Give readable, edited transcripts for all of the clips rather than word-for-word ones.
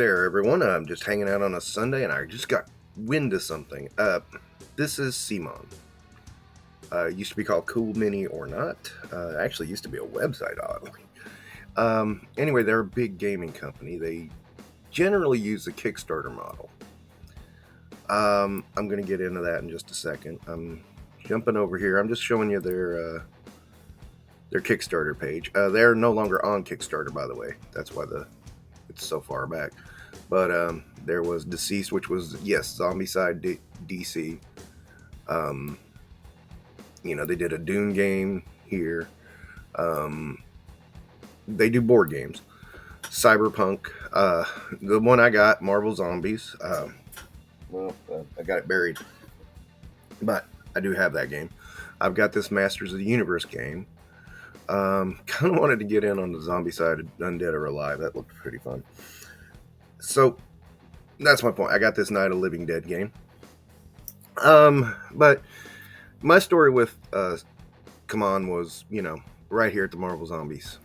there, everyone. I'm just hanging out on a Sunday and I just got wind of something. This is CMON. Used to be called Cool Mini or Not. Actually used to be a website, oddly. Anyway, they're a big gaming company. They generally use the Kickstarter model. I'm going to get into that in just a second. I'm jumping over here. I'm just showing you their Kickstarter page. They're no longer on Kickstarter, by the way. That's why it's so far back. But there was Deceased, which was, yes, Zombicide DC. They did a Dune game here. They do board games. Cyberpunk. The one I got, Marvel Zombies. I got it buried. But I do have that game. I've got this Masters of the Universe game. Kind of wanted to get in on the Zombicide Undead or Alive. That looked pretty fun. So that's my point. I got this Night of Living Dead game. But my story with CMON was, right here at the Marvel Zombies.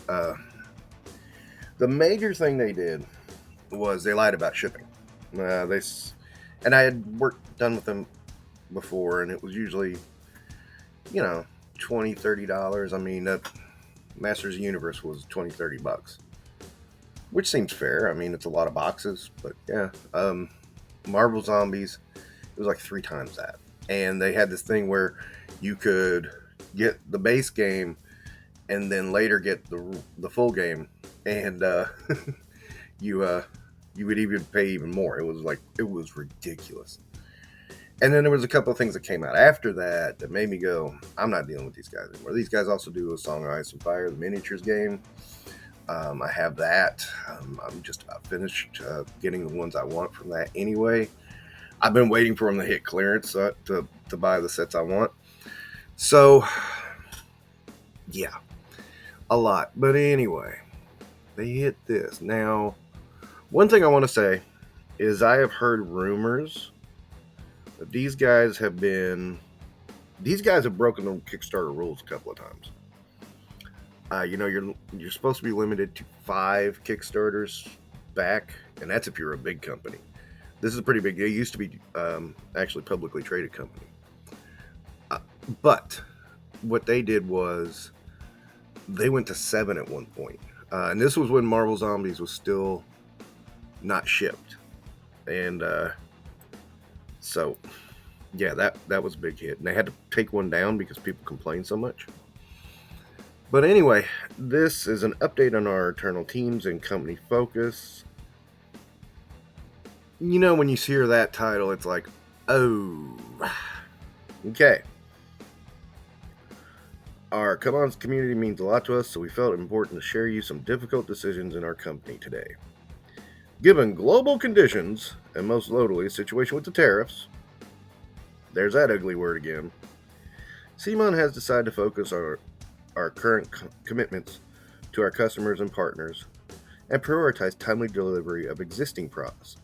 The major thing they did was they lied about shipping. And I had done with them before, and it was usually, $20, $30. I mean, Masters of the Universe was $20-$30, which seems fair. I mean, it's a lot of boxes, but yeah. Marvel Zombies, it was like 3 times that. And they had this thing where you could get the base game and then later get the full game, and you would even pay even more. It was ridiculous. And then there was a couple of things that came out after that made me go, I'm not dealing with these guys anymore. These guys also do A Song of Ice and Fire, the miniatures game. I have that. I'm just about finished getting the ones I want from that anyway. I've been waiting for them to hit clearance to buy the sets I want. So, yeah, a lot. But anyway, they hit this. Now, one thing I want to say is I have heard rumors that these guys have broken the Kickstarter rules a couple of times. You're supposed to be limited to 5 Kickstarters back, and that's if you're a big company. This is pretty big. It used to be actually a publicly traded company. But what they did was they went to 7 at one point. And this was when Marvel Zombies was still not shipped. And so, yeah, that was a big hit. And they had to take one down because people complained so much. But anyway, this is an update on our internal teams and company focus. When you hear that title, it's like, oh, okay. Our CMON's community means a lot to us, so we felt it important to share you some difficult decisions in our company today. Given global conditions, and most notably the situation with the tariffs, there's that ugly word again, CMON has decided to focus on our current commitments to our customers and partners and prioritize timely delivery of existing projects.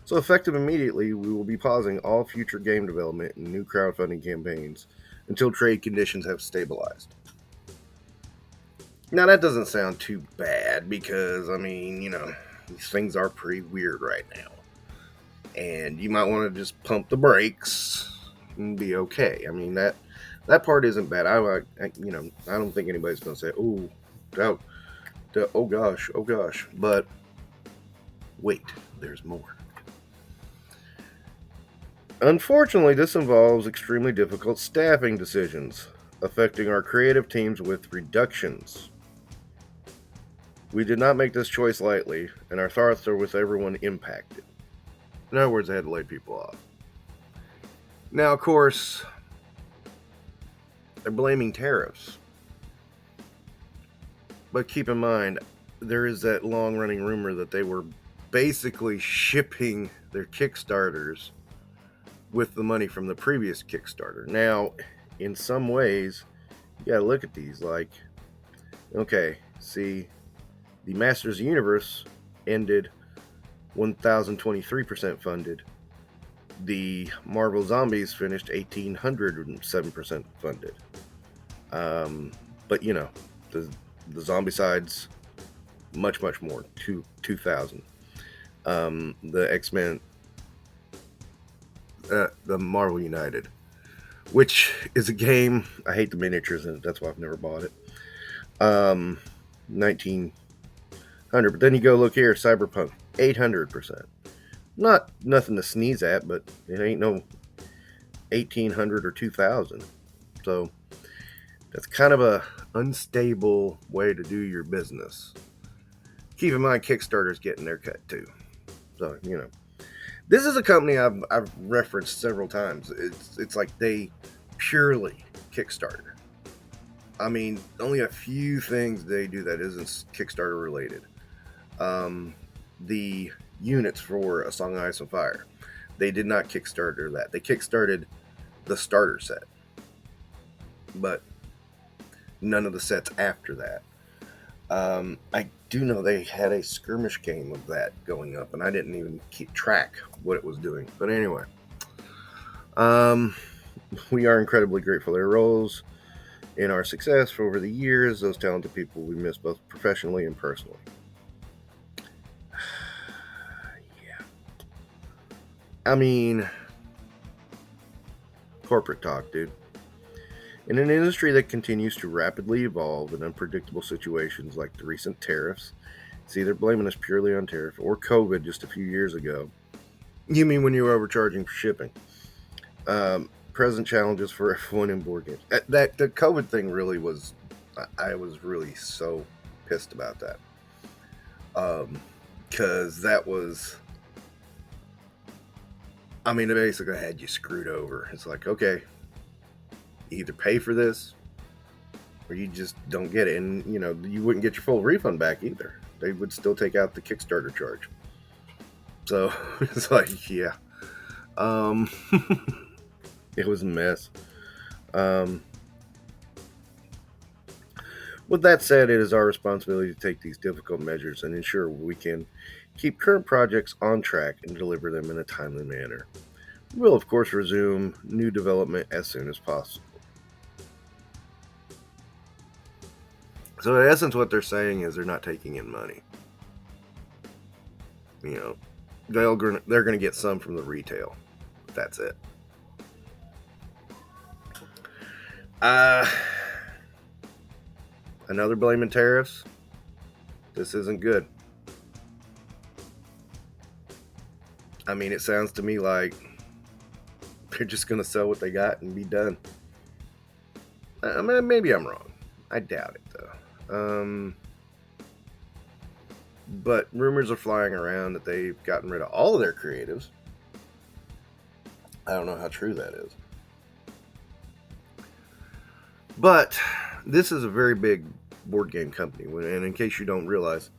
So effective immediately, we will be pausing all future game development and new crowdfunding campaigns until trade conditions have stabilized. Now that doesn't sound too bad because, these things are pretty weird right now. And you might want to just pump the brakes and be okay. I mean, that part isn't bad. I don't think anybody's going to say, oh gosh. But wait, there's more. Unfortunately, this involves extremely difficult staffing decisions, affecting our creative teams with reductions. We did not make this choice lightly, and our thoughts are with everyone impacted. In other words, they had to lay people off. Now, of course, they're blaming tariffs. But keep in mind, there is that long-running rumor that they were basically shipping their Kickstarters with the money from the previous Kickstarter. Now, in some ways, you gotta look at these like, okay, see, the Masters of the Universe ended 1,023% funded. The Marvel Zombies finished 1,807% funded. But the Zombicides much more. 2000. The X-Men, the Marvel United, which is a game. I hate the miniatures in it. That's why I've never bought it. 1900. But then you go look here, Cyberpunk, 800%. Not nothing to sneeze at, but it ain't no 1800 or 2000. So that's kind of a unstable way to do your business. Keep in mind, Kickstarter's getting their cut too. So this is a company I've referenced several times. It's like they purely Kickstarter. I mean, only a few things they do that isn't Kickstarter related. The units for A Song of Ice and Fire, they did not Kickstarter that. They Kickstarted the starter set, but none of the sets after that. I do know they had a skirmish game of that going up, and I didn't even keep track what it was doing. But anyway, we are incredibly grateful for their roles in our success for over the years. Those talented people we miss both professionally and personally. Yeah. I mean, corporate talk, dude. In an industry that continues to rapidly evolve in unpredictable situations like the recent tariffs, it's either blaming us purely on tariff or COVID just a few years ago. You mean when you were overcharging for shipping? Present challenges for F1 and board games. The COVID thing really was, I was really so pissed about that. Because that was, I mean, it basically had you screwed over. It's like, okay, you either pay for this or you just don't get it. And, you wouldn't get your full refund back either. They would still take out the Kickstarter charge. So it's like, yeah. It was a mess. With that said, it is our responsibility to take these difficult measures and ensure we can keep current projects on track and deliver them in a timely manner. We will, of course, resume new development as soon as possible. So, in essence, what they're saying is they're not taking in money. They're going to get some from the retail. That's it. Another blaming tariffs. This isn't good. I mean, it sounds to me like they're just going to sell what they got and be done. I mean, maybe I'm wrong. I doubt it, though. But rumors are flying around that they've gotten rid of all of their creatives. I don't know how true that is. But this is a very big board game company. And in case you don't realize,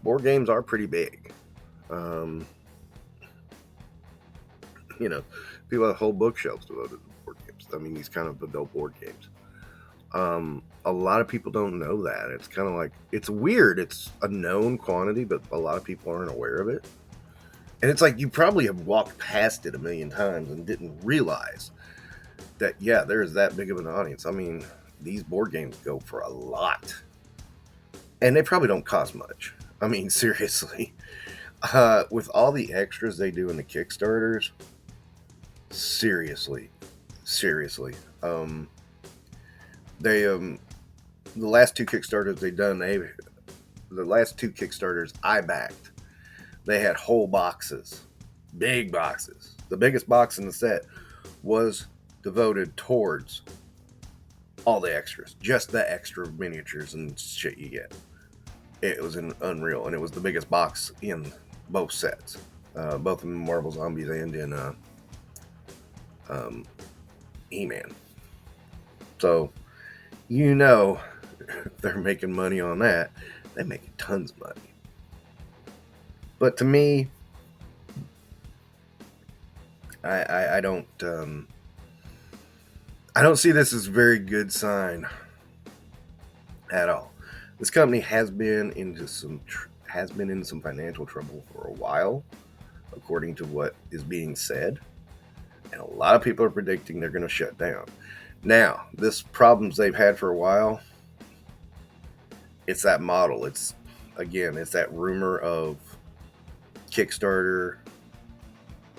board games are pretty big. People have whole bookshelves devoted to board games. I mean, these kind of adult board games. A lot of people don't know that. It's kind of like, it's weird. It's a known quantity, but a lot of people aren't aware of it. And it's like, you probably have walked past it a million times and didn't realize that, yeah, there's that big of an audience. I mean, these board games go for a lot. And they probably don't cost much. I mean, seriously. With all the extras they do in the Kickstarters, seriously. The last two Kickstarters they done, the last two Kickstarters I backed, they had whole boxes, big boxes. The biggest box in the set was devoted towards all the extras, just the extra miniatures and shit you get. It was unreal, and it was the biggest box in both sets, both in Marvel Zombies and in He-Man. So, they're making money on that. They're making tons of money. But to me, I don't see this as a very good sign at all. This company has been into some financial trouble for a while, according to what is being said, and a lot of people are predicting they're going to shut down. Now, this problems they've had for a while, it's that model. It's again, it's that rumor of Kickstarter,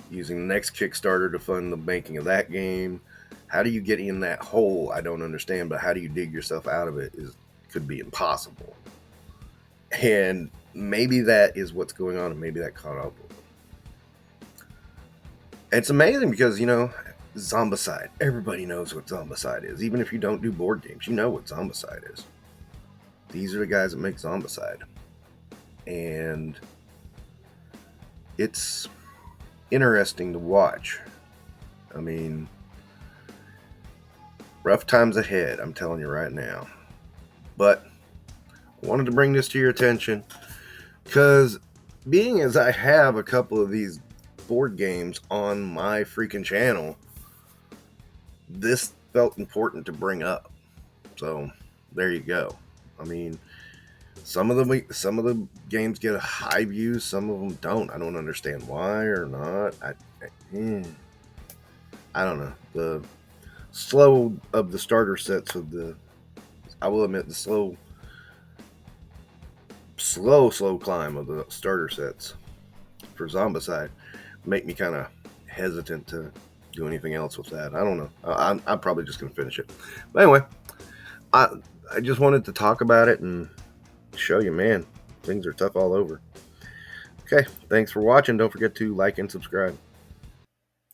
using the next Kickstarter to fund the making of that game. How do you get in that hole? I don't understand, but how do you dig yourself out of it could be impossible. And maybe that is what's going on, and maybe that caught up with them. It's amazing because, Zombicide. Everybody knows what Zombicide is. Even if you don't do board games, you know what Zombicide is. These are the guys that make Zombicide. And it's interesting to watch. I mean, rough times ahead, I'm telling you right now. But I wanted to bring this to your attention because being as I have a couple of these board games on my freaking channel, this felt important to bring up. So there you go. I mean, some of the games get high views, some of them don't. I don't understand why or not. I don't know. The slow of the starter sets I will admit, the slow climb of the starter sets for Zombicide make me kind of hesitant to do anything else with that. I don't know. I'm probably just going to finish it. But anyway, I just wanted to talk about it and show you, man, things are tough all over. Okay, thanks for watching. Don't forget to like and subscribe.